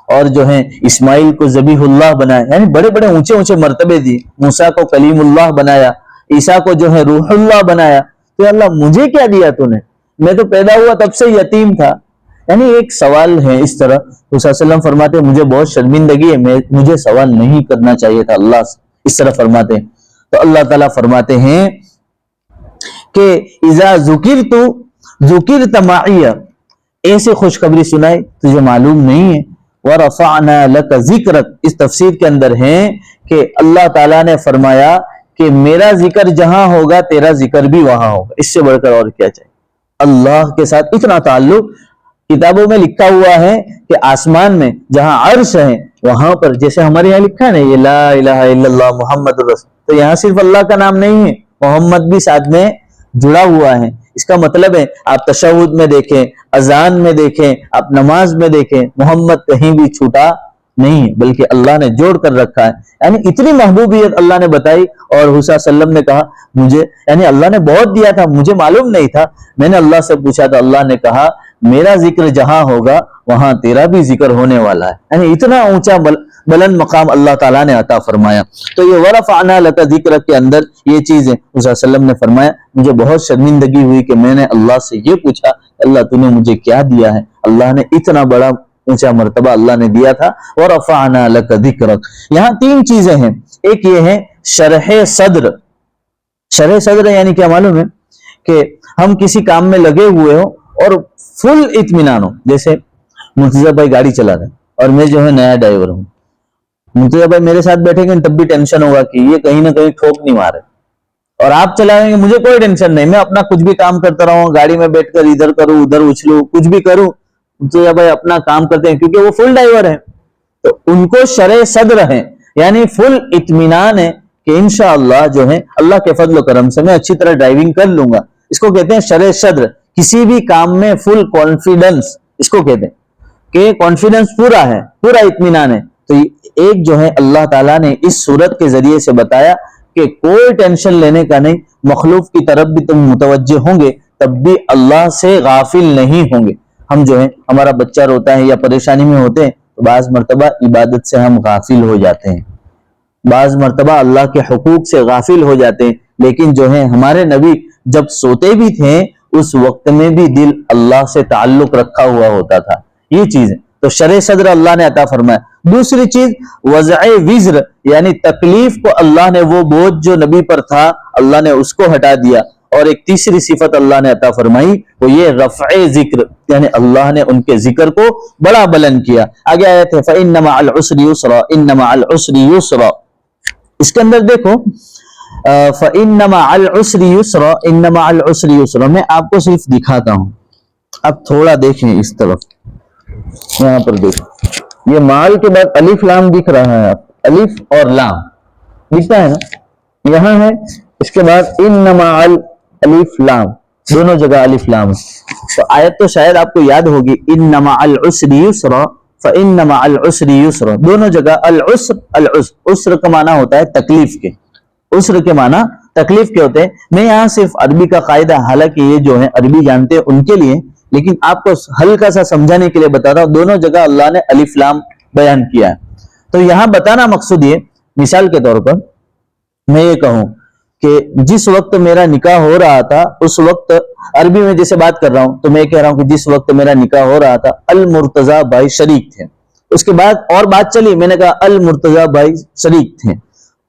اور جو ہے اسماعیل کو ذبیح اللہ بنایا, یعنی بڑے بڑے اونچے اونچے مرتبے دیے. موسیٰ کو کلیم اللہ بنایا, عیسیٰ کو جو ہے روح اللہ بنایا. تو اللہ مجھے کیا دیا تو نے, میں تو پیدا ہوا تب سے یتیم تھا. یعنی ایک سوال ہے اس طرح. حضور صلی اللہ علیہ وسلم فرماتے ہیں مجھے بہت شرمندگی ہے, مجھے سوال نہیں کرنا چاہیے تھا اللہ سے, اس طرح فرماتے ہیں. تو اللہ تعالیٰ فرماتے ہیں کہ اذا ذکرت ذکرت معی, ایسے خوشخبری سنائی تجھے معلوم نہیں ہے. وَرَفَعْنَا لَكَ ذِكْرَكَ, اس تفسیر کے اندر ہے کہ اللہ تعالیٰ نے فرمایا کہ میرا ذکر جہاں ہوگا تیرا ذکر بھی وہاں ہوگا. اس سے بڑھ کر اور کیا چاہیے؟ اللہ کے ساتھ اتنا تعلق. کتابوں میں لکھا ہوا ہے کہ آسمان میں جہاں عرش ہے وہاں پر, جیسے ہمارے یہاں لکھا ہے نا یہ لا الہ الا اللہ محمد رسول, تو یہاں صرف اللہ کا نام نہیں ہے, محمد بھی ساتھ میں جڑا ہوا ہے. اس کا مطلب ہے آپ تشہد میں دیکھیں, اذان میں دیکھیں, آپ نماز میں دیکھیں, محمد کہیں بھی چھوٹا نہیں ہے, بلکہ اللہ نے جوڑ کر رکھا ہے. یعنی اتنی محبوبیت اللہ نے بتائی. اور حضور صلی اللہ علیہ وسلم نے کہا مجھے, یعنی اللہ نے بہت دیا تھا, مجھے معلوم نہیں تھا, میں نے اللہ سے پوچھا تو اللہ نے کہا میرا ذکر جہاں ہوگا وہاں تیرا بھی ذکر ہونے والا ہے. یعنی اتنا اونچا بلند مقام اللہ تعالیٰ نے عطا فرمایا. تو یہ وَرَفَعْنَا لَكَ ذِكْرَكَ کے اندر یہ چیزیں حضور صلی اللہ علیہ وسلم نے فرمایا مجھے بہت شرمندگی ہوئی کہ میں نے اللہ سے یہ پوچھا اللہ تو نے مجھے کیا دیا ہے. اللہ نے اتنا بڑا اونچا مرتبہ اللہ نے دیا تھا. وَرَفَعْنَا لَكَ ذِكْرَكَ, یہاں تین چیزیں ہیں. ایک یہ ہے شرح صدر. شرح صدر یعنی کیا معلوم ہے کہ ہم کسی کام میں لگے ہوئے ہو اور فل اطمینان ہو. جیسے مرتضیٰ بھائی گاڑی چلا رہے ہیں اور میں جو ہے نیا ڈرائیور ہوں, مرتضی بھائی میرے ساتھ بیٹھیں گے تب بھی ٹینشن ہوگا کہ یہ کہیں نہ کہیں ٹھوک نہیں مارے، اور آپ چلائیں گے مجھے کوئی ٹینشن نہیں، میں اپنا کچھ بھی کام کرتا رہوں، گاڑی میں بیٹھ کر ادھر کروں ادھر اچھلوں کچھ بھی کروں، مرتضی بھائی اپنا کام کرتے ہیں کیونکہ وہ فل ڈرائیور ہیں، تو ان کو شرع صدر ہے، یعنی فل اطمینان ہے کہ انشاءاللہ جو ہے اللہ کے فضل و کرم سے میں اچھی طرح ڈرائیونگ کر لوں گا. اس کو کہتے ہیں شرع صدر، کسی بھی کام میں فل کانفیڈنس اس کو کہتے ہیں کہ کانفیڈنس پورا ہے، پورا اطمینان ہے. تو ایک جو ہے اللہ تعالیٰ نے اس صورت کے ذریعے سے بتایا کہ کوئی ٹینشن لینے کا نہیں، مخلوق کی طرف بھی تم متوجہ ہوں گے تب بھی اللہ سے غافل نہیں ہوں گے. ہم جو ہے ہمارا بچہ روتا ہے یا پریشانی میں ہوتے ہیں تو بعض مرتبہ عبادت سے ہم غافل ہو جاتے ہیں، بعض مرتبہ اللہ کے حقوق سے غافل ہو جاتے ہیں، لیکن جو ہے ہمارے نبی جب سوتے بھی تھے اس وقت میں بھی دل اللہ سے تعلق رکھا ہوا ہوتا تھا. یہ چیز ہے تو شرع صدر اللہ نے عطا فرمایا. دوسری چیز وضع وزر، یعنی تکلیف کو اللہ نے وہ بوجھ جو نبی پر تھا اللہ نے اس کو ہٹا دیا. اور ایک تیسری صفت اللہ نے عطا فرمائی وہ یہ رفع ذکر، یعنی اللہ نے ان کے ذکر کو بڑا بلند کیا. آگے آیت ہے فَإِنَّ مَعَ الْعُسْرِ يُسْرًا إِنَّ مَعَ الْعُسْرِ يُسْرًا. اس کے اندر دیکھو فَإِنَّ مَعَ الْعُسْرِ يُسْرًا إِنَّ مَعَ الْعُسْرِ يُسْرًا. میں آپ کو صرف دکھاتا ہوں، اب تھوڑا دیکھیں اس طرف، یہاں پر دیکھو یہ مال کے بعد الف لام دکھ رہا ہے، الف اور لام دکھتا ہے نا، یہاں ہے اس کے بعد ان مع الف لام، دونوں جگہ الف لام ہے. تو آیت تو شاید آپ کو یاد ہوگی ان مع العسر یسرا فان مع العسر یسرا، دونوں جگہ العسر العسر، عسر کا معنی ہوتا ہے تکلیف کے، عسر کے معنی تکلیف کے ہوتے ہیں. میں یہاں صرف عربی کا قاعدہ، حالانکہ یہ جو ہے عربی جانتے ہیں ان کے لیے، لیکن آپ کو ہلکا سا سمجھانے کے لیے بتا رہا ہوں، دونوں جگہ اللہ نے الف لام بیان کیا ہے. تو یہاں بتانا مقصود یہ، مثال کے طور پر میں یہ کہوں کہ جس وقت میرا نکاح ہو رہا تھا اس وقت عربی میں جیسے بات کر رہا ہوں تو میں کہہ رہا ہوں کہ جس وقت میرا نکاح ہو رہا تھا المرتضی بھائی شریک تھے. اس کے بعد اور بات چلی، میں نے کہا المرتضی بھائی شریک تھے،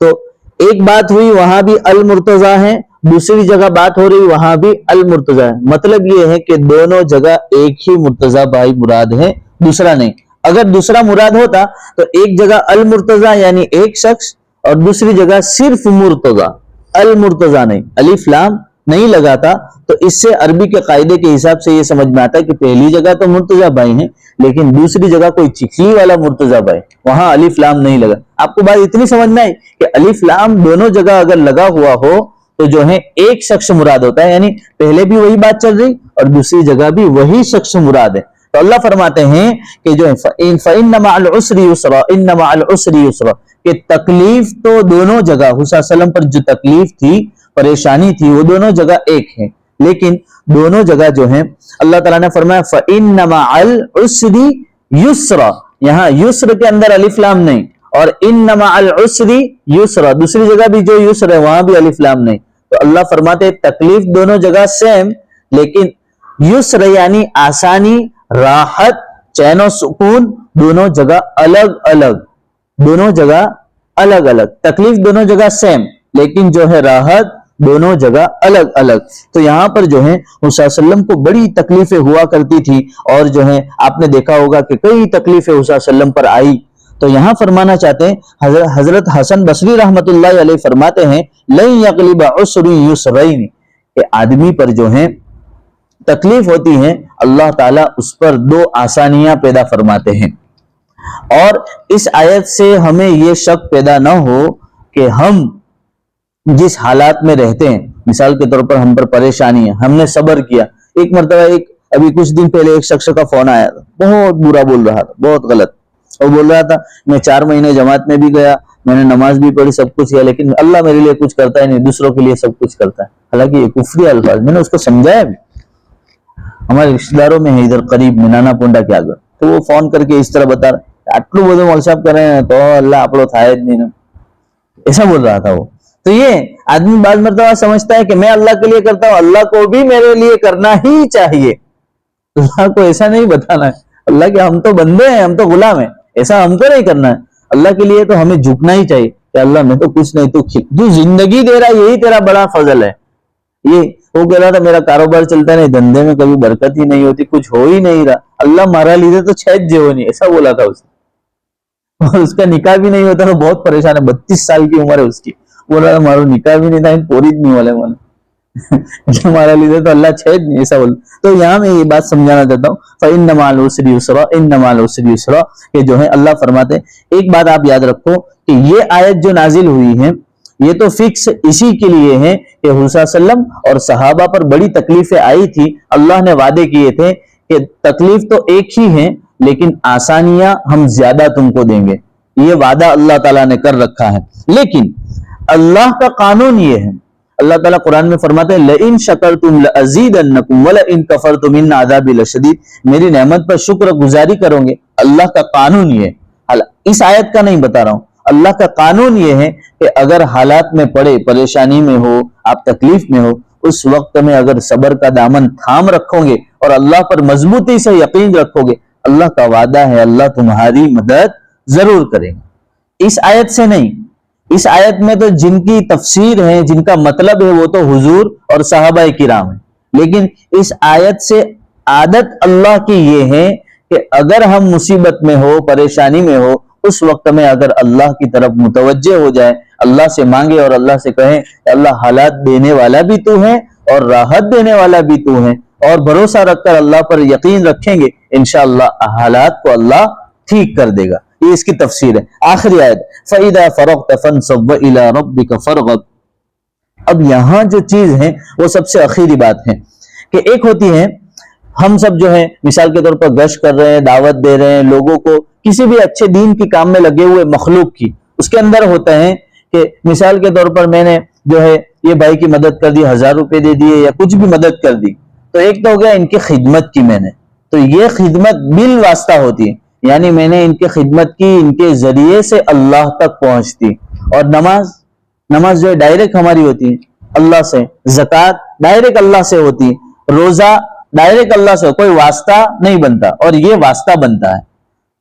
تو ایک بات ہوئی وہاں بھی المرتضی ہیں، دوسری جگہ بات ہو رہی وہاں بھی المرتضی ہے. مطلب یہ ہے کہ دونوں جگہ ایک ہی مرتضی بھائی مراد ہے، دوسرا نہیں. اگر دوسرا مراد ہوتا تو ایک جگہ المرتضی یعنی ایک شخص، اور دوسری جگہ صرف مرتضی، المرتضی نہیں، الف لام نہیں لگاتا. تو اس سے عربی کے قاعدے کے حساب سے یہ سمجھ میں آتا ہے کہ پہلی جگہ تو مرتضی بھائی ہیں لیکن دوسری جگہ کوئی چکلی والا مرتضی بھائی، وہاں الف لام نہیں لگا. آپ کو بات اتنی سمجھ میں آئی کہ الف لام دونوں جگہ اگر لگا ہوا ہو تو جو ہے ایک شخص مراد ہوتا ہے، یعنی پہلے بھی وہی بات چل رہی اور دوسری جگہ بھی وہی شخص مراد ہے. تو اللہ فرماتے ہیں کہ جو ہے فَإِنَّ مَعَ الْعُسْرِ يُسْرًا إِنَّ مَعَ الْعُسْرِ يُسْرًا، کہ تکلیف تو دونوں جگہ حضور صلی اللہ علیہ وسلم پر جو تکلیف تھی، پریشانی تھی، وہ دونوں جگہ ایک ہے، لیکن دونوں جگہ جو ہیں اللہ تعالیٰ نے فرمایا فَإِنَّ مَعَ الْعُسْرِ يُسْرًا، یہاں یسر کے اندر الف لام نہیں، اور إِنَّ مَعَ الْعُسْرِ يُسْرًا دوسری جگہ بھی جو یسر ہے وہاں بھی الف لام نہیں. تو اللہ فرماتے ہیں تکلیف دونوں جگہ سیم، لیکن یسر یعنی آسانی، راحت، چین و سکون دونوں جگہ الگ الگ، دونوں جگہ الگ الگ. تکلیف دونوں جگہ سیم لیکن جو ہے راحت دونوں جگہ الگ الگ. تو یہاں پر جو ہے حضور صلی اللہ علیہ وسلم کو بڑی تکلیفیں ہوا کرتی تھی، اور جو ہے آپ نے دیکھا ہوگا کہ کئی تکلیفیں حضور صلی اللہ علیہ وسلم پر آئی. تو یہاں فرمانا چاہتے ہیں حضرت حسن بصری رحمت اللہ علیہ فرماتے ہیں لن یغلب عسر یسرین، کہ آدمی پر جو ہے تکلیف ہوتی ہے اللہ تعالیٰ اس پر دو آسانیاں پیدا فرماتے ہیں. اور اس آیت سے ہمیں یہ شک پیدا نہ ہو کہ ہم جس حالات میں رہتے ہیں، مثال کے طور پر ہم پر پریشانی ہے، ہم نے صبر کیا. ایک مرتبہ ابھی کچھ دن پہلے ایک شخص کا فون آیا تھا، بہت برا بول رہا تھا، بہت غلط. وہ بول رہا تھا میں 4 مہینے جماعت میں بھی گیا، میں نے نماز بھی پڑھی، سب کچھ کیا، لیکن اللہ میرے لیے کچھ کرتا ہے نہیں، دوسروں کے لیے سب کچھ کرتا ہے. حالانکہ یہ کفری الفاظ، میں نے اس کو سمجھایا بھی. ہمارے رشتے داروں میں ہے ادھر قریب میں نانا پونڈا کے آگے، تو وہ فون کر کے اس طرح بتا رہا آٹلو بولے مول صاحب کر رہے ہیں تو اللہ آپ تھا نہیں، ایسا بول رہا تھا وہ. تو یہ آدمی بعض مرتبہ سمجھتا ہے کہ میں اللہ کے لیے کرتا ہوں، اللہ کو بھی میرے لیے کرنا ہی چاہیے. اللہ کو ایسا نہیں بتانا ہے، اللہ کے ہم تو بندے ہیں، ہم تو غلام ہیں، ایسا ہم کو نہیں کرنا ہے. اللہ کے لیے تو ہمیں جھکنا ہی چاہیے کہ اللہ میں تو کچھ نہیں، تو جو زندگی دے رہا یہی تیرا بڑا فضل ہے. یہ وہ کہہ رہا تھا میرا کاروبار چلتا نہیں، دھندے میں کبھی برکت ہی نہیں ہوتی، کچھ ہو ہی نہیں رہا، اللہ مارا لیدے تو چھید جو نہیں، ایسا بولا تھا اسے. اور اس کا نکاح بھی نہیں ہوتا تو بہت پریشان ہے. 32 سال کی عمر ہے اس کی, بول رہا ہمارا نکاح بھی نہیں تھا, پوری نہیں والے ہمارا لیدر تو اللہ چھیڑ نہیں, ایسا بول. تو یہاں میں یہ بات سمجھانا چاہتا ہوں, فَإِنَّ مَعَ الْعُسْرِ يُسْرًا إِنَّ مَعَ الْعُسْرِ يُسْرًا, کہ جو ہے اللہ فرماتے ہیں. ایک بات آپ یاد رکھو کہ یہ آیت جو نازل ہوئی ہے یہ تو فکس اسی کے لیے ہے کہ حضور صلی اللہ علیہ وسلم اور صحابہ پر بڑی تکلیفیں آئی تھی. اللہ نے وعدے کیے تھے کہ تکلیف تو ایک ہی ہے لیکن آسانیاں ہم زیادہ تم کو دیں گے. یہ وعدہ اللہ تعالیٰ نے کر رکھا ہے. لیکن اللہ کا قانون یہ ہے, اللہ تعالیٰ قرآن میں فرماتے ہیں لَإِن شَكَرْتُمْ لَأَزِيدَنَّكُمْ وَلَإِن كَفَرْتُمْ إِنَّ عَذَابِي لَشَدِيدٌ. میری نعمت پر شکر گزاری کرو گے, اللہ کا قانون یہ ہے. اس آیت کا نہیں بتا رہا ہوں, اللہ کا قانون یہ ہے کہ اگر حالات میں پڑے, پریشانی میں ہو, آپ تکلیف میں ہو, اس وقت میں اگر صبر کا دامن تھام رکھو گے اور اللہ پر مضبوطی سے یقین رکھو گے, اللہ کا وعدہ ہے اللہ تمہاری مدد ضرور کرے گا. اس آیت سے نہیں, اس آیت میں تو جن کی تفسیر ہے, جن کا مطلب ہے وہ تو حضور اور صحابہ کرام ہیں. لیکن اس آیت سے عادت اللہ کی یہ ہے کہ اگر ہم مصیبت میں ہو, پریشانی میں ہو, اس وقت میں اگر اللہ کی طرف متوجہ ہو جائے, اللہ سے مانگے اور اللہ سے کہیں کہ اللہ حالات دینے والا بھی تو ہے اور راحت دینے والا بھی تو ہے, اور بھروسہ رکھ کر اللہ پر یقین رکھیں گے, انشاءاللہ حالات کو اللہ ٹھیک کر دے گا. یہ اس کی تفسیر ہے. آخری آیت فَإِذَا فَرَغْتَ فَانْصَبْ وَإِلَىٰ رَبِّكَ فَارْغَب. اب یہاں جو چیز ہے وہ سب سے اخیری بات ہے کہ ایک ہوتی ہے ہم سب جو ہے مثال کے طور پر گشت کر رہے ہیں, دعوت دے رہے ہیں لوگوں کو, کسی بھی اچھے دین کے کام میں لگے ہوئے مخلوق کی, اس کے اندر ہوتا ہے کہ مثال کے طور پر میں نے جو ہے یہ بھائی کی مدد کر دی, 1000 روپے دے دیے یا کچھ بھی مدد کر دی, تو ایک تو ہو گیا ان کی خدمت کی میں نے, تو یہ خدمت بالواسطہ ہوتی ہے, یعنی میں نے ان کی خدمت کی, ان کے ذریعے سے اللہ تک پہنچتی. اور نماز جو ہے ڈائریکٹ ہماری ہوتی ہے اللہ سے, زکوٰۃ ڈائریکٹ اللہ سے ہوتی ہے, روزہ ڈائریکٹ اللہ سے, کوئی واسطہ نہیں بنتا, اور یہ واسطہ بنتا ہے.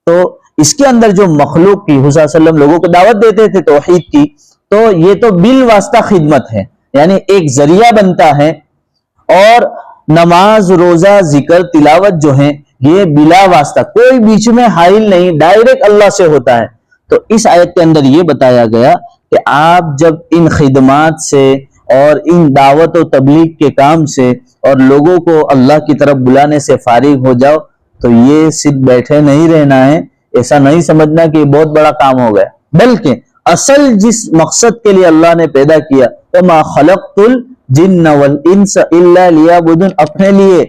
تو اس کے اندر جو مخلوق کی حضور صلی اللہ علیہ وسلم لوگوں کو دعوت دیتے تھے توحید کی, تو یہ تو بالواسطہ خدمت ہے, یعنی ایک ذریعہ بنتا ہے. اور نماز, روزہ, ذکر, تلاوت جو ہیں یہ بلا واسطہ, کوئی بیچ میں حائل نہیں, ڈائریکٹ اللہ سے ہوتا ہے. تو اس آیت کے اندر یہ بتایا گیا کہ آپ جب ان خدمات سے اور ان دعوت و تبلیغ کے کام سے اور لوگوں کو اللہ کی طرف بلانے سے فارغ ہو جاؤ, تو یہ صرف بیٹھے نہیں رہنا ہے, ایسا نہیں سمجھنا کہ یہ بہت بڑا کام ہو گیا, بلکہ اصل جس مقصد کے لیے اللہ نے پیدا کیا, وَمَا خَلَقْتُ الْجِنَّ وَالْإِنسَ إِلَّا لِيَعْبُدُونِ, اپنے لیے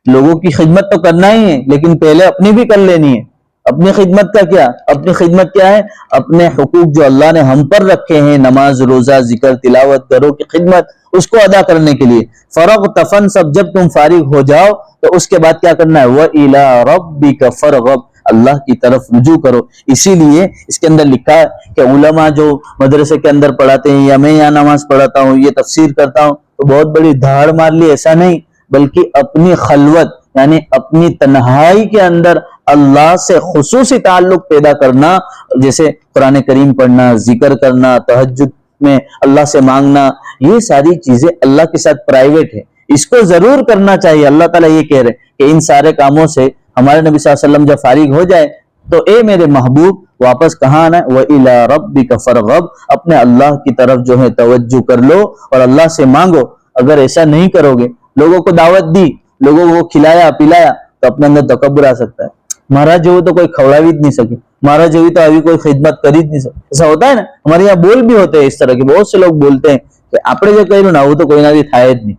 لوگوں کی خدمت تو کرنا ہی ہے لیکن پہلے اپنی بھی کر لینی ہے. اپنی خدمت کا کیا, اپنی خدمت کیا ہے, اپنے حقوق جو اللہ نے ہم پر رکھے ہیں, نماز, روزہ, ذکر, تلاوت, گھروں کی خدمت, اس کو ادا کرنے کے لیے. فرغت فانصب, جب تم فارغ ہو جاؤ تو اس کے بعد کیا کرنا ہے, وَإِلَىٰ رَبِّكَ فَارْغَب, اللہ کی طرف رجوع کرو. اسی لیے اس کے اندر لکھا ہے کہ علماء جو مدرسے کے اندر پڑھاتے ہیں یا میں یہاں نماز پڑھاتا ہوں, یہ تفسیر کرتا ہوں, تو بہت بڑی دھاڑ مار لی, ایسا نہیں, بلکہ اپنی خلوت یعنی اپنی تنہائی کے اندر اللہ سے خصوصی تعلق پیدا کرنا, جیسے قرآن کریم پڑھنا, ذکر کرنا, تہجد میں اللہ سے مانگنا, یہ ساری چیزیں اللہ کے ساتھ پرائیویٹ ہے, اس کو ضرور کرنا چاہیے. اللہ تعالیٰ یہ کہہ رہے کہ ان سارے کاموں سے ہمارے نبی صلی اللہ علیہ وسلم جب فارغ ہو جائے تو اے میرے محبوب واپس کہاں آنا ہے, وَإِلَىٰ رَبِّكَ فَارْغَب, اپنے اللہ کی طرف جو ہے توجہ کر لو اور اللہ سے مانگو. اگر ایسا نہیں کرو گے, لوگوں کو دعوت دی, لوگوں کو کھلایا پلایا, تو اپنے اندر تکبر آ سکتا ہے. مہاراج جو تو کوئی کھوڑا بھی نہیں سکے, مہاراج جو تو ابھی کوئی خدمت کر ہی نہیں سکے, ایسا ہوتا ہے نا. ہمارے یہاں بول بھی ہوتے ہیں اس طرح کے, بہت سے لوگ بولتے ہیں کہ اپنے جو کہہ رہے نا وہ تو کوئی نہ بھی تھا نہیں.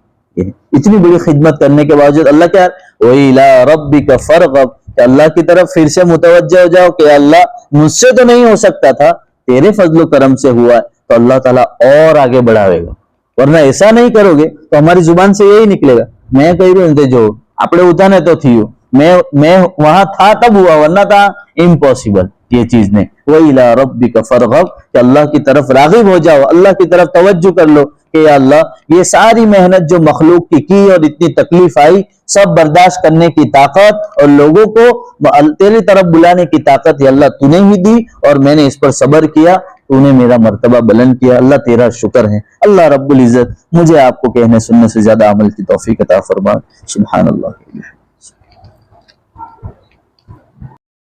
اتنی بڑی خدمت کرنے کے باوجود اللہ کیا, وَإِلَىٰ رَبِّكَ فَارْغَب, کہ اللہ کی طرف پھر سے متوجہ ہو جاؤ کہ اللہ مجھ سے تو نہیں ہو سکتا تھا, تیرے فضل و کرم سے ہوا ہے, تو اللہ تعالیٰ اور آگے بڑھاوے گا. ورنہ ایسا نہیں کرو گے تو ہماری زبان سے یہی نکلے گا, میں کہہ رہی ہوں جو اپنے اتانے تو تھی, میں وہاں تھا تب ہوا, ورنہ تھا امپاسبل. یہ چیز نہیں, وَإِلَىٰ رَبِّكَ فَارْغَب, کہ اللہ کی طرف راغب ہو جاؤ, اللہ کی طرف توجہ کر لو کہ یا اللہ یہ ساری محنت جو مخلوق کی اور اتنی تکلیف آئی, سب برداشت کرنے کی طاقت اور لوگوں کو تیری طرف بلانے کی طاقت یا اللہ تو نے ہی دی, اور میں نے اس پر صبر کیا, تو نے میرا مرتبہ بلند کیا. اللہ تیرا شکر ہے. اللہ رب العزت مجھے آپ کو کہنے سننے سے زیادہ عمل کی توفیق عطا فرمائے. سبحان اللہ.